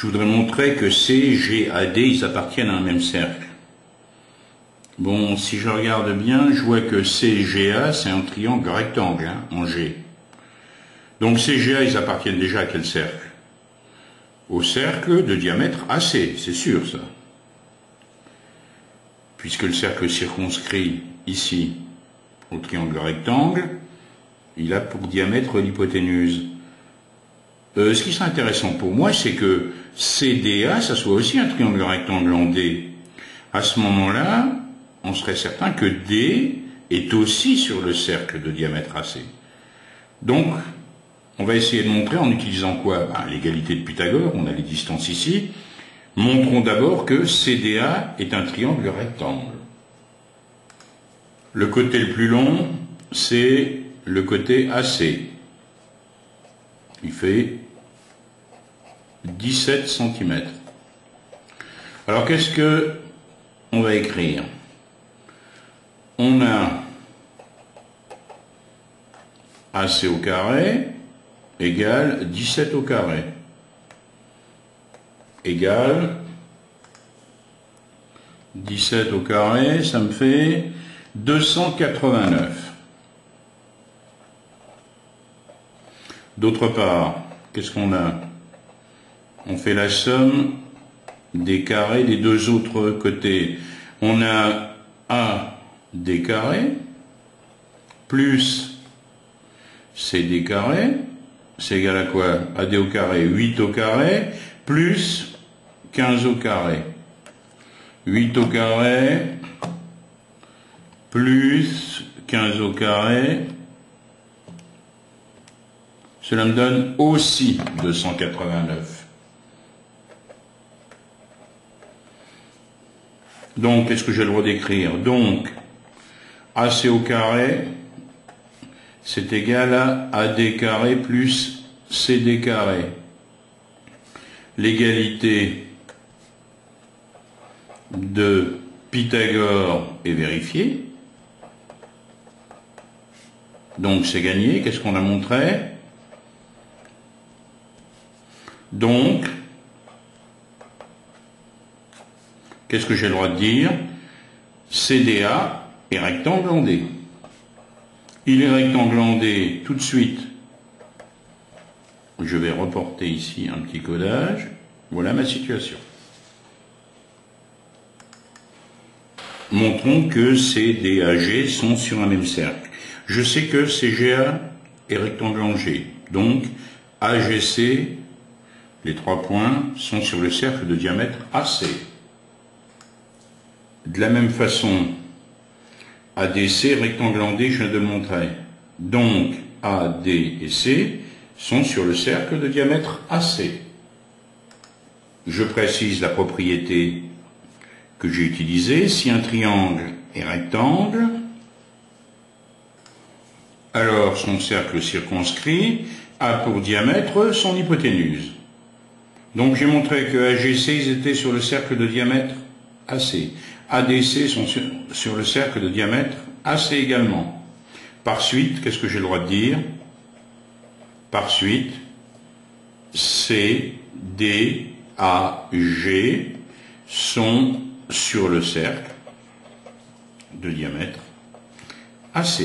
je voudrais montrer que C, G, AD, ils appartiennent à un même cercle. Bon, si je regarde bien, je vois que CGA, c'est un triangle rectangle, hein, en G. Donc CGA, ils appartiennent déjà à quel cercle? Au cercle de diamètre AC, c'est sûr ça. Puisque le cercle circonscrit ici au triangle rectangle, il a pour diamètre l'hypoténuse. Ce qui serait intéressant pour moi, c'est que CDA, ça soit aussi un triangle rectangle en D. À ce moment-là, on serait certain que D est aussi sur le cercle de diamètre AC. Donc, on va essayer de montrer en utilisant quoi? L'égalité de Pythagore, on a les distances ici. Montrons d'abord que CDA est un triangle rectangle. Le côté le plus long, c'est le côté AC. Il fait 17 cm. Alors qu'est-ce que on va écrire? On a AC au carré égale 17 au carré égale 17 au carré, ça me fait 289. D'autre part, qu'est-ce qu'on a? On fait la somme des carrés des deux autres côtés. On a AD carré plus CD carré, c'est égal à quoi? AD au carré, 8 au carré, plus 15 au carré. 8 au carré, plus 15 au carré, cela me donne aussi 289. Donc, qu'est-ce que j'ai le droit d'écrire? Donc, AC au carré, c'est égal à AD carré plus CD carré. L'égalité de Pythagore est vérifiée. Donc, c'est gagné. Qu'est-ce qu'on a montré? Donc, qu'est-ce que j'ai le droit de dire? CDA est rectangle en D. Il est rectangle en D tout de suite. Je vais reporter ici un petit codage. Voilà ma situation. Montrons que CDAG sont sur un même cercle. Je sais que CGA est rectangle en G. Donc, AGC, les 3 points, sont sur le cercle de diamètre AC. De la même façon, ADC, rectangle en D, je viens de le montrer. Donc, AD et C sont sur le cercle de diamètre AC. Je précise la propriété que j'ai utilisée. Si un triangle est rectangle, alors son cercle circonscrit a pour diamètre son hypoténuse. Donc j'ai montré que AGC, ils étaient sur le cercle de diamètre AC. ADC sont sur le cercle de diamètre AC également. Par suite, qu'est-ce que j'ai le droit de dire? Par suite, C, D, A, G sont sur le cercle de diamètre AC.